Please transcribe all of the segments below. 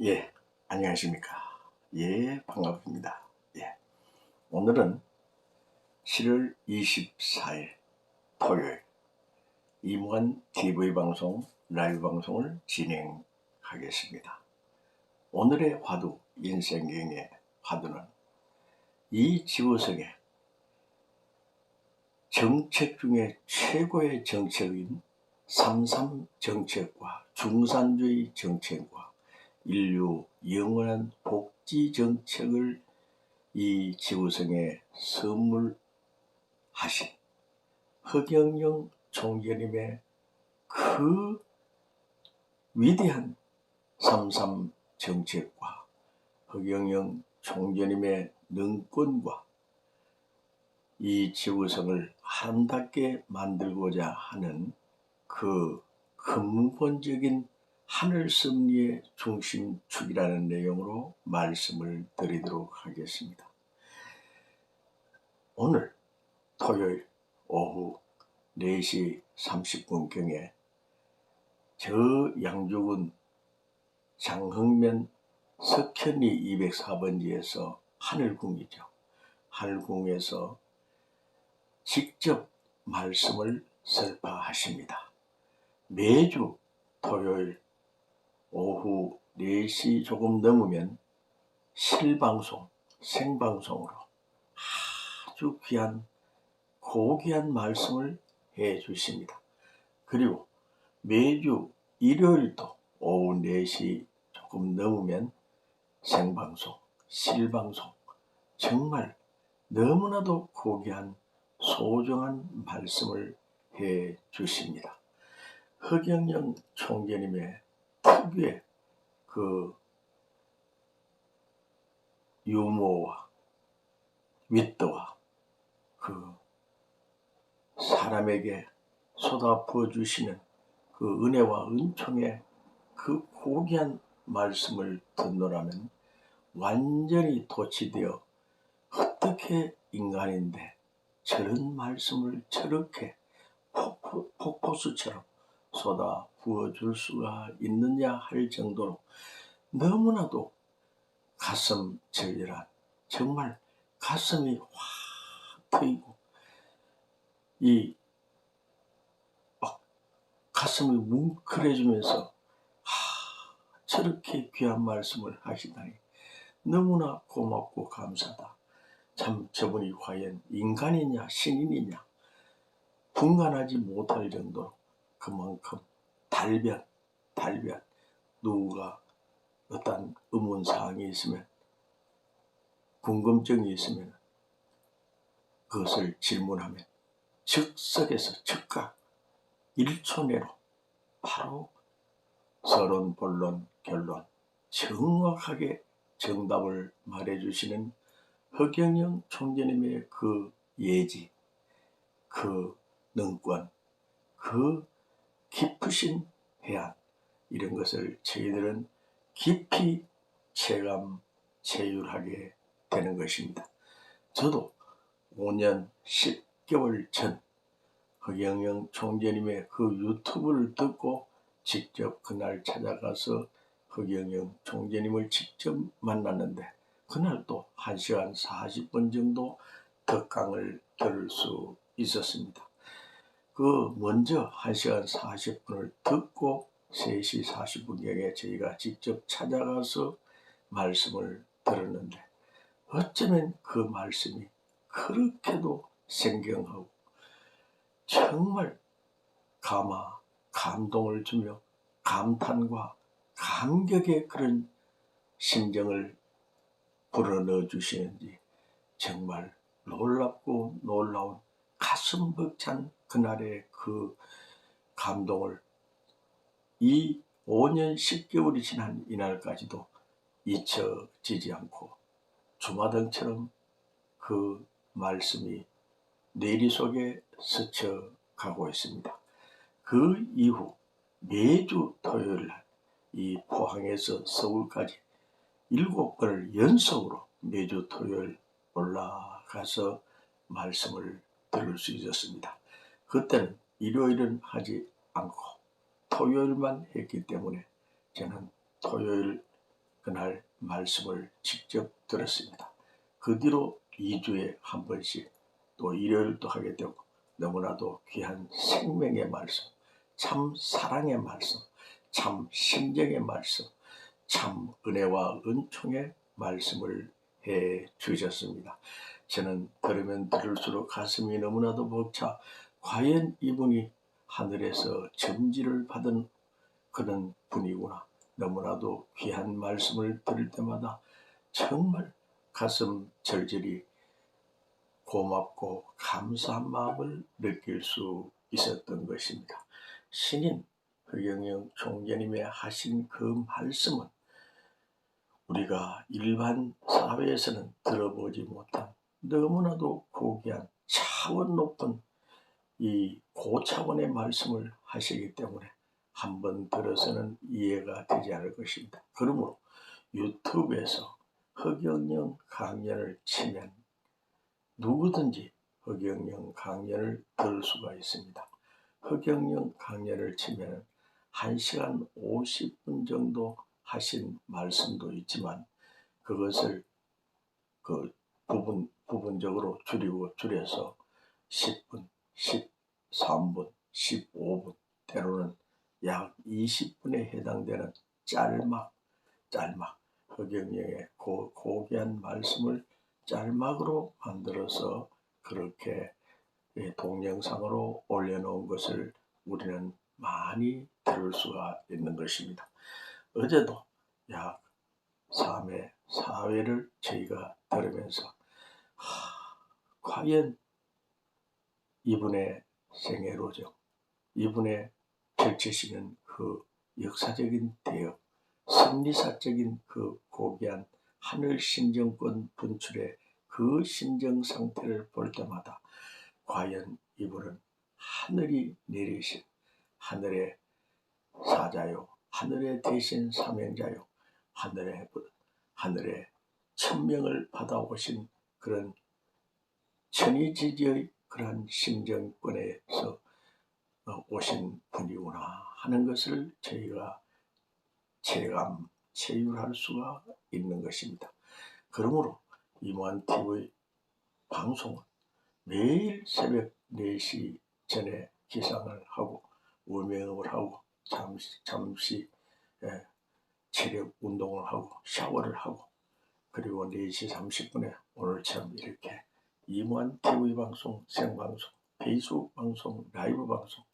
예, 안녕하십니까. 예, 반갑습니다. 예, 오늘은 7월 24일 토요일 이무한 TV 방송, 라이브 방송을 진행하겠습니다. 오늘의 화두, 인생경의 화두는 이 지구상의 정책 중에 최고의 정책인 3.3 정책과 중산주의 정책과 인류 영원한 복지 정책을 이 지구상에 선물하신 허경영 총재님의 그 위대한 3.3 정책과 허경영 총재님의 능권과 이 지구상을 아름답게 만들고자 하는 그 근본적인 하늘섭리의 중심축이라는 내용으로 말씀을 드리도록 하겠습니다. 오늘 토요일 오후 4시 30분경에 저 양주군 장흥면 석현리 204번지에서 하늘궁이죠. 하늘궁에서 직접 말씀을 설파하십니다. 매주 토요일 오후 4시 조금 넘으면 실방송, 생방송으로 아주 귀한 고귀한 말씀을 해 주십니다. 그리고 매주 일요일도 오후 4시 조금 넘으면 생방송, 실방송, 정말 너무나도 고귀한 소중한 말씀을 해 주십니다. 허경영 총재님의 특유의 그 유머와 윗도와 그 사람에게 쏟아 부어주시는 그 은혜와 은총의 그 고귀한 말씀을 듣노라면 완전히 도취되어 어떻게 인간인데 저런 말씀을 저렇게 폭포수처럼 쏟아 부어줄 수가 있느냐 할 정도로 너무나도 가슴 절절한, 정말 가슴이 확 트이고 이 가슴이 뭉클해지면서 저렇게 귀한 말씀을 하시다니 너무나 고맙고 감사하다. 참 저분이 과연 인간이냐 신인이냐 분간하지 못할 정도로 그만큼 달변 누가 어떤 의문사항이 있으면 궁금증이 있으면 그것을 질문하면 즉석에서 즉각 1초 내로 바로 서론, 본론, 결론 정확하게 정답을 말해주시는 허경영 총재님의 그 예지, 그 능권, 그 깊으신 해안, 이런 것을 저희들은 깊이 체감, 체휼하게 되는 것입니다. 저도 5년 10개월 전 허경영 총재님의 그 유튜브를 듣고 직접 그날 찾아가서 허경영 총재님을 직접 만났는데 그날 또 1시간 40분 정도 덕강을 들을 수 있었습니다. 그 먼저 1시간 40분을 듣고 3시 40분경에 저희가 직접 찾아가서 말씀을 들었는데 어쩌면 그 말씀이 그렇게도 생경하고 정말 감동을 주며 감탄과 감격의 그런 심정을 불어넣어 주시는지 정말 놀랍고 놀라운 가슴 벅찬 그날의 그 감동을 이 5년 10개월이 지난 이날까지도 잊혀지지 않고 주마등처럼 그 말씀이 뇌리 속에 스쳐가고 있습니다. 그 이후 매주 토요일날 이 포항에서 서울까지 7번을 연속으로 매주 토요일 올라가서 말씀을 들을 수 있었습니다. 그때는 일요일은 하지 않고 토요일만 했기 때문에 저는 토요일 그날 말씀을 직접 들었습니다. 그 뒤로 2주에 한 번씩 또 일요일도 하게 되고 너무나도 귀한 생명의 말씀, 참 사랑의 말씀, 참 심정의 말씀, 참 은혜와 은총의 말씀을 해 주셨습니다. 저는 들으면 들을수록 가슴이 너무나도 벅차 과연 이분이 하늘에서 점지를 받은 그런 분이구나. 너무나도 귀한 말씀을 들을 때마다 정말 가슴 절절히 고맙고 감사한 마음을 느낄 수 있었던 것입니다. 신인 허경영 총재님의 하신 그 말씀은 우리가 일반 사회에서는 들어보지 못한 너무나도 고귀한 차원 높은 이 고차원의 말씀을 하시기 때문에 한번 들어서는 이해가 되지 않을 것입니다. 그러므로 유튜브에서 허경영 강연을 치면 누구든지 허경영 강연을 들을 수가 있습니다. 허경영 강연을 치면 1시간 50분 정도 하신 말씀도 있지만 그것을 그 부분적으로 줄여서 10분, 13분, 15분, 때로는 약 20분에 해당되는 짤막 허경영의 고귀한 말씀을 짤막으로 만들어서 그렇게 동영상으로 올려놓은 것을 우리는 많이 들을 수가 있는 것입니다. 어제도 약 3회, 4회를 저희가 들으면서 과연 이분의 생애로죠. 이분의 펼치시는 그 역사적인 대업, 심리사적인 그 고귀한 하늘 신정권 분출의 그 신정 상태를 볼 때마다 과연 이분은 하늘이 내리신 하늘의 사자요, 하늘의 대신 사명자요, 하늘의 천명을 받아오신 그런 천의지지의 그러한 심정권에서 오신 분이구나 하는 것을 저희가 체휼할 수가 있는 것입니다. 그러므로 임원TV 방송은 매일 새벽 4시 전에 기상을 하고 우명을 하고 잠시 체력 운동을 하고 샤워를 하고 그리고 4시 30분에 오늘처럼 이렇게 임원TV 방송, 생방송, 페이스북 방송, 라이브 방송,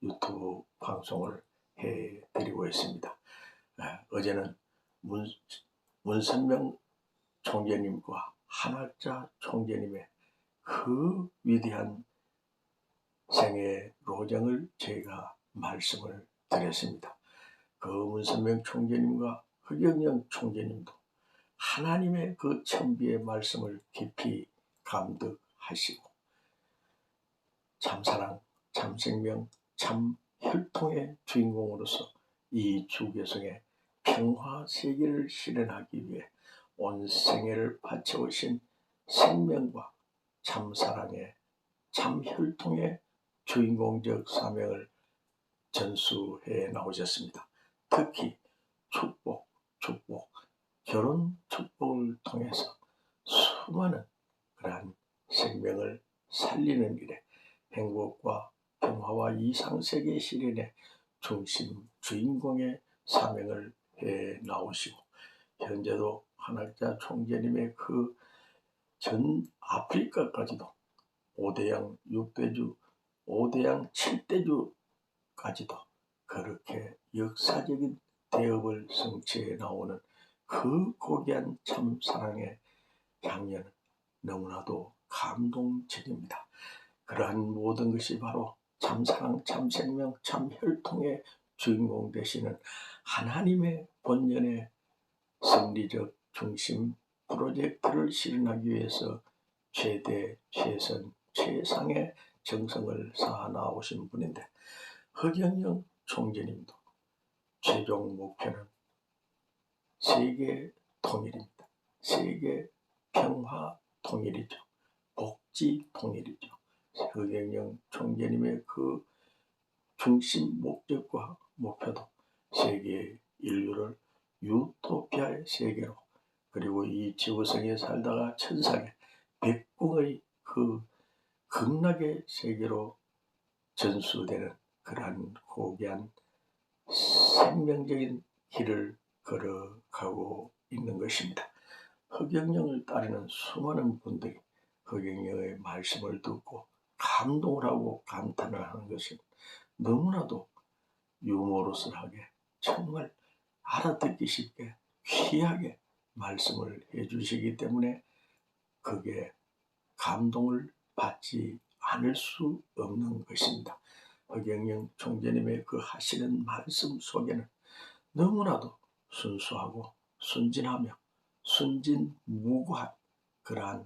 유튜브 방송을 해드리고 있습니다. 어제는 문선명 총재님과 한학자 총재님의 그 위대한 생애 로정을 저희가 말씀을 드렸습니다. 그 문선명 총재님과 허경영 총재님도 하나님의 그 천비의 말씀을 깊이 감득하시고 참사랑, 참생명, 참혈통의 주인공으로서 이 주교성의 평화 세계를 실현하기 위해 온 생애를 바쳐오신 생명과 참사랑의 참혈통의 주인공적 사명을 전수해 나오셨습니다. 특히 축복, 결혼 축복을 통해서 수많은 그러한 생명을 살리는 일에 행복과 평화와 이상세계 실현의 중심 주인공의 사명을 해 나오시고 현재도 한학자 총재님의 그 전 아프리카까지도 5대양 6대주 5대양 7대주까지도 그렇게 역사적인 대업을 성취해 나오는 그 고귀한 참사랑의 향연은 너무나도 감동적입니다. 그러한 모든 것이 바로 참사랑, 참생명, 참혈통의 주인공 되시는 하나님의 본연의 승리적 중심 프로젝트를 실현하기 위해서 최대, 최선, 최상의 정성을 쌓아 나오신 분인데 허경영 총재님도 최종 목표는 세계 통일입니다. 세계 평화 통일이죠. 복지 통일이죠. 허경영 총재님의 그 중심 목적과 목표도 세계 인류를 유토피아의 세계로, 그리고 이 지구상에 살다가 천상의 백궁의 그 극락의 세계로 전수되는 그러한 고귀한 생명적인 길을 걸어가고 있는 것입니다. 허경영을 따르는 수많은 분들이 허경영의 말씀을 듣고 감동을 하고 감탄을 하는 것은 너무나도 유머러스하게 정말 알아듣기 쉽게 귀하게 말씀을 해주시기 때문에 그게 감동을 받지 않을 수 없는 것입니다. 허경영 총재님의 그 하시는 말씀 속에는 너무나도 순수하고 순진하며 순진무구한 그러한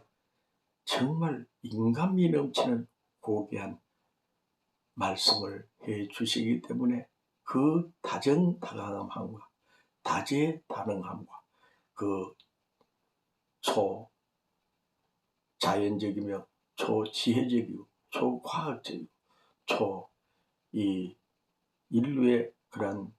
정말 인간미 넘치는 고귀한 말씀을 해 주시기 때문에 그 다정다감함과 다재다능함과 그 초자연적이며 초지혜적이고 초과학적이고 이 인류의 그런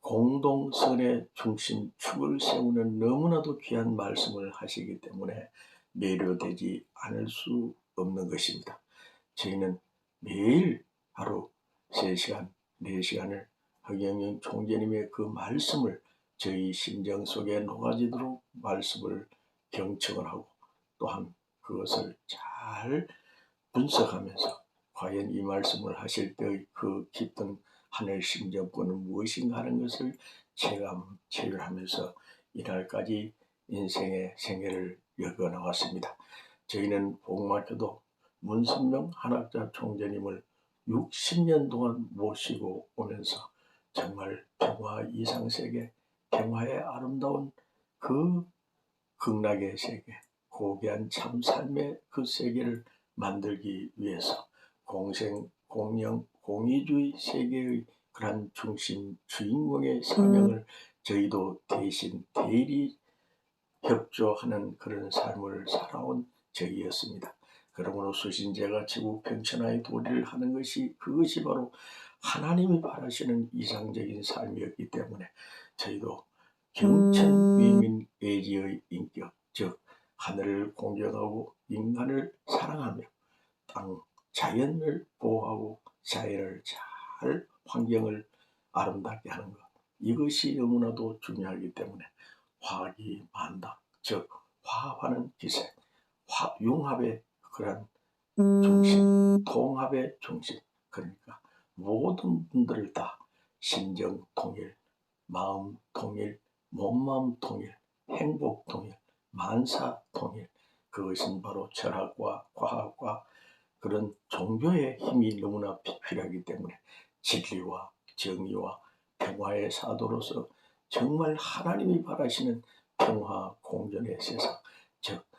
공동선의 중심 축을 세우는 너무나도 귀한 말씀을 하시기 때문에 매료되지 않을 수 없는 것입니다. 저희는 매일 하루 3시간, 4시간을 허경영 총재님의 그 말씀을 저희 심정 속에 녹아지도록 말씀을 경청을 하고 또한 그것을 잘 분석하면서 과연 이 말씀을 하실 때의 그 깊은 하늘 심정권은 무엇인가 하는 것을 체감, 체결하면서 이날까지 인생의 생애를 여겨나왔습니다. 저희는 복마교도 문선명 한학자 총재님을 60년 동안 모시고 오면서 정말 평화 이상세계, 평화의 아름다운 그 극락의 세계, 고귀한 참 삶의 그 세계를 만들기 위해서 공생, 공영, 공의주의 세계의 그런 중심 주인공의 사명을 저희도 대신 대리 협조하는 그런 삶을 살아온 저희였습니다. 그러므로 수신제가 지구 평천하의 도리를 하는 것이 그것이 바로 하나님이 바라시는 이상적인 삶이었기 때문에 저희도 경천위민애지의 인격, 즉 하늘을 공경하고 인간을 사랑하며 땅, 자연을 보호하고 자연을 잘 환경을 아름답게 하는 것, 이것이 너무나도 중요하기 때문에 화학이 만다, 즉 화합하는 기세, 융합의 그런 중심, 통합의 중심, 그러니까 모든 분들을 다 심정 통일, 마음 통일, 몸마음 통일, 행복 통일, 만사 통일, 그것은 바로 철학과 과학과 그런 종교의 힘이 너무나 필요하기 때문에 진리와 정의와 평화의 사도로서 정말 하나님이 바라시는 평화 공존의 세상, 즉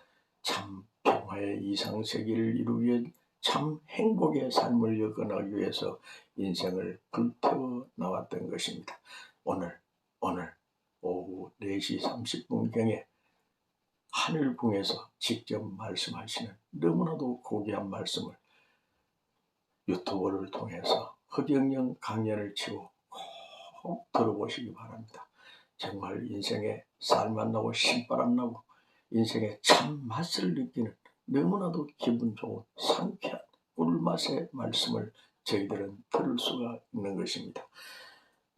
참 평화의 이상세계를 이루기 위해 참 행복의 삶을 여건하기 위해서 인생을 불태워 나왔던 것입니다. 오늘 오후 4시 30분경에 하늘궁에서 직접 말씀하시는 너무나도 고귀한 말씀을 유튜브를 통해서 허경영 강연을 치고 꼭 들어보시기 바랍니다. 정말 인생에 살맛 나고 신바람 나고 인생의 참 맛을 느끼는 너무나도 기분 좋은 상쾌한 꿀맛의 말씀을 저희들은 들을 수가 있는 것입니다.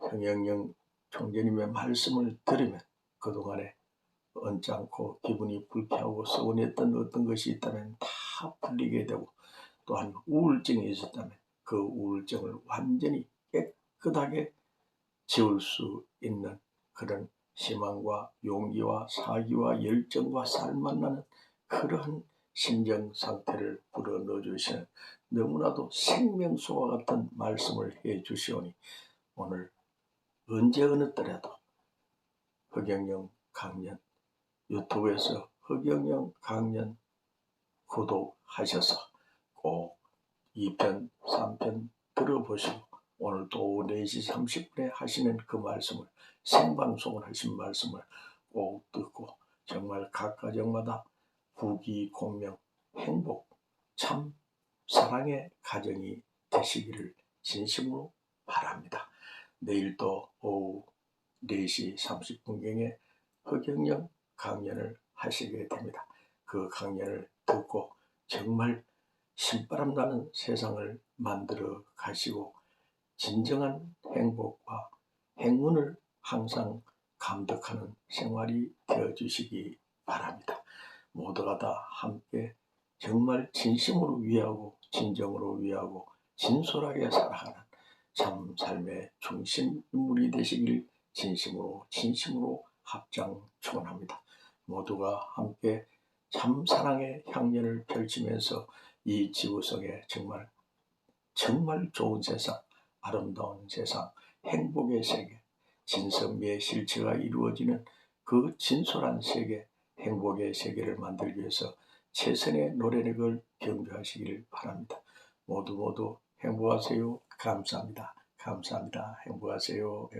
허경영 총재님의 말씀을 들으면 그동안에 언짢고 기분이 불쾌하고 서운했던 어떤 것이 있다면 다 풀리게 되고, 또한 우울증이 있었다면 그 우울증을 완전히 깨끗하게 지울 수 있는 그런 희망과 용기와 사기와 열정과 살맛나는 그러한 심정 상태를 불어넣어 주시는 너무나도 생명수와 같은 말씀을 해 주시오니 오늘 언제 어느 때라도 허경영 강연 유튜브에서 허경영 강연 구독하셔서 꼭 2편, 3편 들어보시고 오늘 또 오후 4시 30분에 하시는 그 말씀을 생방송을 하신 말씀을 꼭 듣고 정말 각 가정마다 부귀, 공명, 행복, 참 사랑의 가정이 되시기를 진심으로 바랍니다. 내일 또 오후 4시 30분경에 허경영 강연을 하시게 됩니다. 그 강연을 듣고 정말 신바람 나는 세상을 만들어 가시고 진정한 행복과 행운을 항상 감덕하는 생활이 되어주시기 바랍니다. 모두가 다 함께 정말 진심으로 위하고 진정으로 위하고 진솔하게 살아가는 참 삶의 중심 인물이 되시길 진심으로 합장 축원합니다. 모두가 함께 참 사랑의 향연을 펼치면서 이 지구속에 정말 좋은 세상, 아름다운 세상, 행복의 세계, 진선미의 실체가 이루어지는 그 진솔한 세계, 행복의 세계를 만들기 위해서 최선의 노력을 경주하시기를 바랍니다. 모두 행복하세요. 감사합니다. 행복하세요.